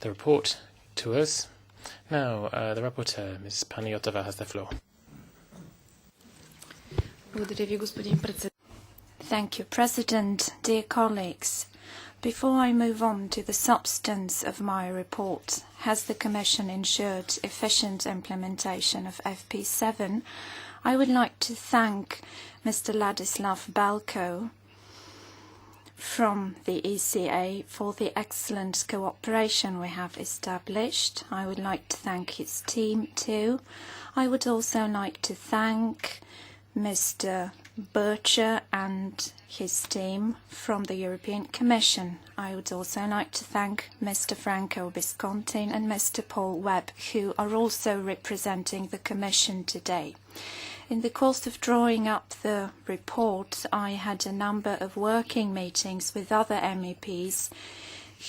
the report to us. Now, the rapporteur, Ms. Panayotova, has the floor. Thank you, President. Dear colleagues, before I move on to the substance of my report, has the Commission ensured efficient implementation of FP7? I would like to thank Mr. Ladislav Balko from the ECA for the excellent cooperation we have established. I would like to thank his team too. I would also like to thank Mr. Bircher and his team from the European Commission. I would also like to thank Mr. Franco Visconti and Mr. Paul Webb, who are also representing the Commission today. In the course of drawing up the report, I had a number of working meetings with other MEPs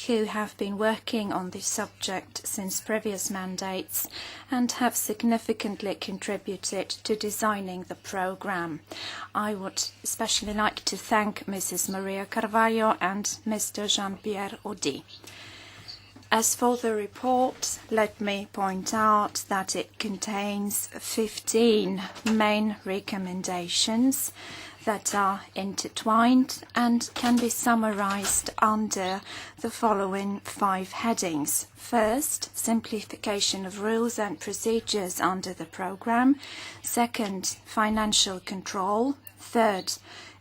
who have been working on this subject since previous mandates and have significantly contributed to designing the programme. I would especially like to thank Mrs. Maria Carvalho and Mr. Jean-Pierre Audi. As for the report, let me point out that it contains 15 main recommendations that are intertwined and can be summarized under the following 5 headings. First, simplification of rules and procedures under the programme. Second, financial control. Third,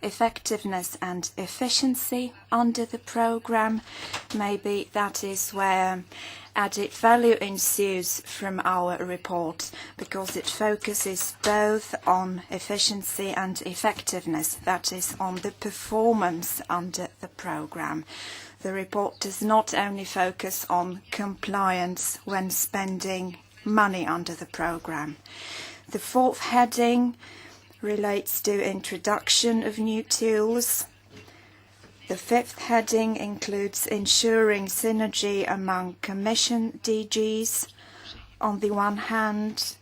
effectiveness and efficiency under the programme. Maybe that is where added value ensues from our report, because it focuses both on efficiency and effectiveness, that is, on the performance under the programme. The report does not only focus on compliance when spending money under the programme. The 4th heading relates to introduction of new tools. The 5th heading includes ensuring synergy among Commission DGs on the one hand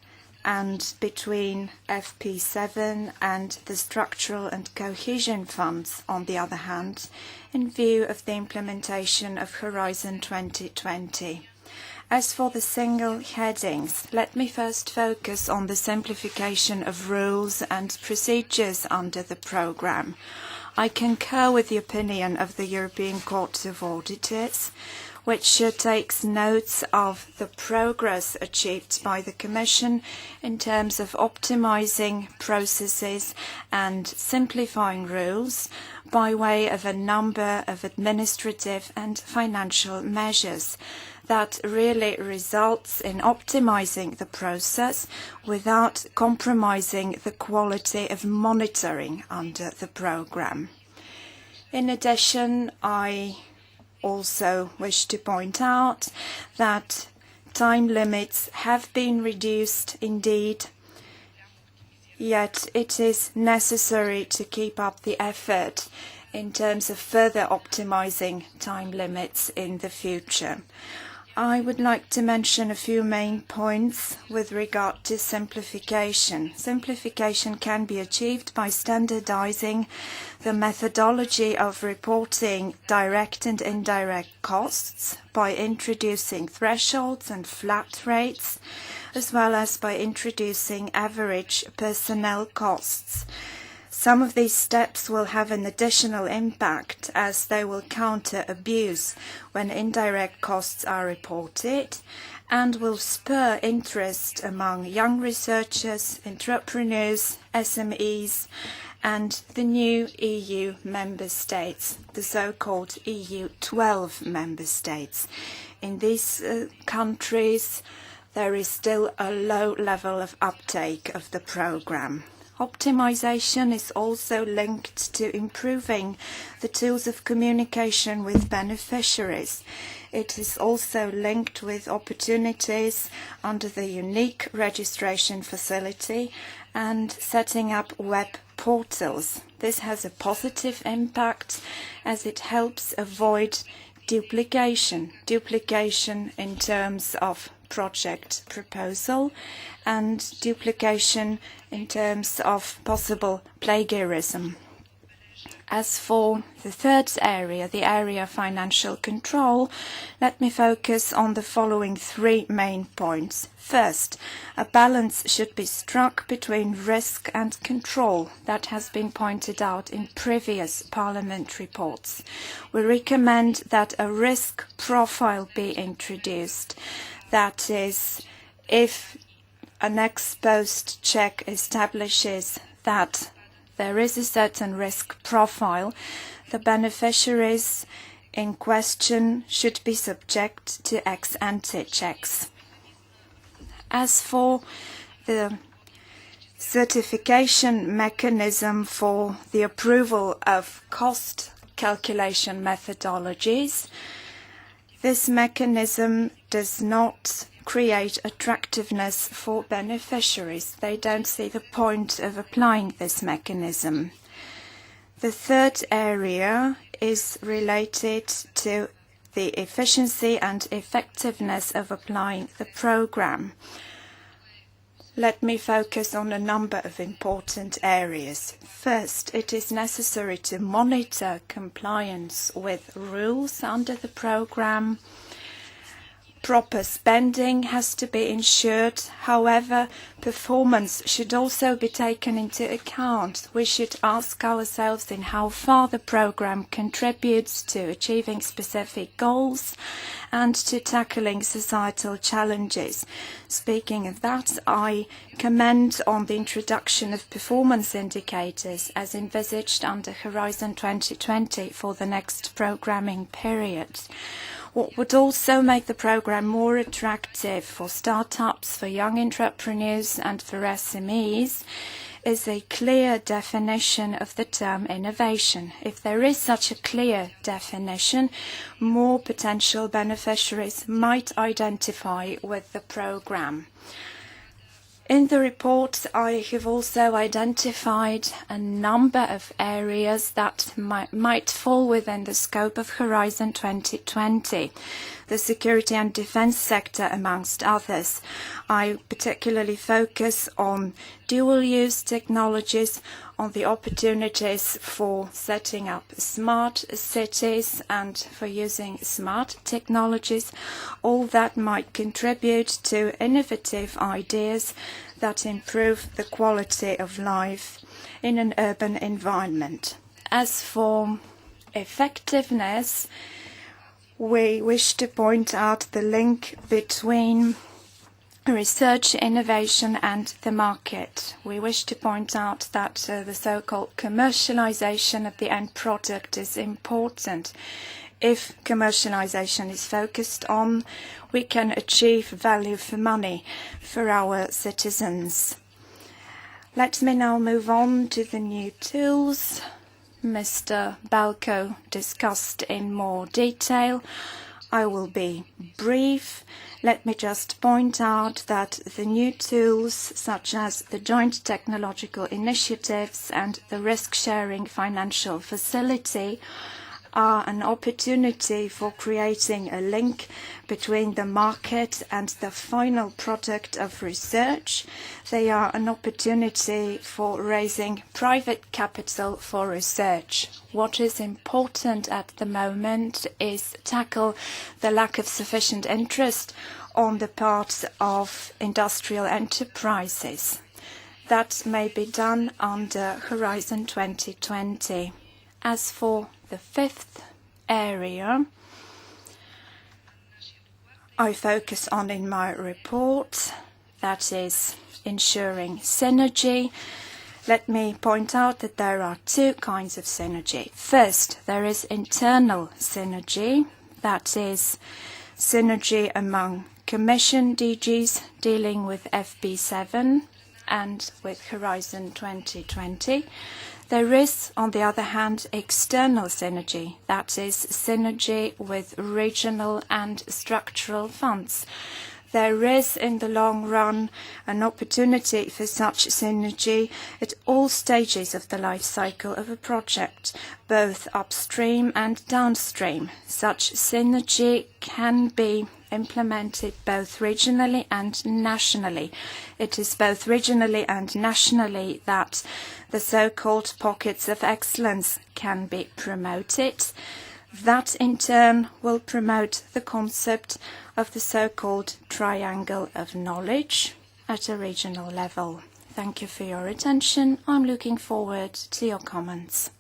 and between FP7 and the structural and cohesion funds on the other hand, in view of the implementation of Horizon 2020. As for the single headings, let me first focus on the simplification of rules and procedures under the programme. I concur with the opinion of the European Court of Auditors, which takes notes of the progress achieved by the Commission in terms of optimising processes and simplifying rules by way of a number of administrative and financial measures that really results in optimising the process without compromising the quality of monitoring under the programme. In addition, I also wish to point out that time limits have been reduced indeed, yet it is necessary to keep up the effort in terms of further optimising time limits in the future. I would like to mention a few main points with regard to simplification. Simplification can be achieved by standardizing the methodology of reporting direct and indirect costs, by introducing thresholds and flat rates, as well as by introducing average personnel costs. Some of these steps will have an additional impact as they will counter abuse when indirect costs are reported and will spur interest among young researchers, entrepreneurs, SMEs and the new EU member states, the so-called EU 12 member states. In these countries there is still a low level of uptake of the programme. Optimisation is also linked to improving the tools of communication with beneficiaries. It is also linked with opportunities under the unique registration facility and setting up web portals. This has a positive impact as it helps avoid duplication in terms of project proposal and duplication in terms of possible plagiarism. As for the third area, the area of financial control, let me focus on the following three main points. First, a balance should be struck between risk and control. That has been pointed out in previous Parliament reports. We recommend that a risk profile be introduced. That is, if an ex-post check establishes that there is a certain risk profile, the beneficiaries in question should be subject to ex-ante checks. As for the certification mechanism for the approval of cost calculation methodologies, this mechanism does not create attractiveness for beneficiaries. They don't see the point of applying this mechanism. The third area is related to the efficiency and effectiveness of applying the program. Let me focus on a number of important areas. First, it is necessary to monitor compliance with rules under the program. Proper spending has to be ensured. However, performance should also be taken into account. We should ask ourselves in how far the program contributes to achieving specific goals and to tackling societal challenges. Speaking of that, I commend on the introduction of performance indicators as envisaged under Horizon 2020 for the next programming period. What would also make the program more attractive for startups, for young entrepreneurs and for SMEs is a clear definition of the term innovation. If there is such a clear definition, more potential beneficiaries might identify with the program. In the report, I have also identified a number of areas that might fall within the scope of Horizon 2020, the security and defense sector amongst others. I particularly focus on dual-use technologies, on the opportunities for setting up smart cities and for using smart technologies, all that might contribute to innovative ideas that improve the quality of life in an urban environment. As for effectiveness, we wish to point out the link between research, innovation and the market. We wish to point out that the so-called commercialization of the end product is important. If commercialization is focused on, we can achieve value for money for our citizens. Let me now move on to the new tools Mr. Balko discussed in more detail. I will be brief. Let me just point out that the new tools, such as the joint technological initiatives and the risk-sharing financial facility, are an opportunity for creating a link between the market and the final product of research. They are an opportunity for raising private capital for research. What is important at the moment is tackle the lack of sufficient interest on the part of industrial enterprises. That may be done under Horizon 2020. As for the fifth area I focus on in my report, that is ensuring synergy. Let me point out that there are two kinds of synergy. First, there is internal synergy, that is synergy among Commission DGs dealing with FP7 and with Horizon 2020. There is, on the other hand, external synergy, that is synergy with regional and structural funds. there is in the long run an opportunity for such synergy at all stages of the life cycle of a project, both upstream and downstream. Such synergy can be implemented both regionally and nationally. It is both regionally and nationally that the so-called pockets of excellence can be promoted. That in turn will promote the concept of the so-called triangle of knowledge at a regional level. Thank you for your attention. I'm looking forward to your comments.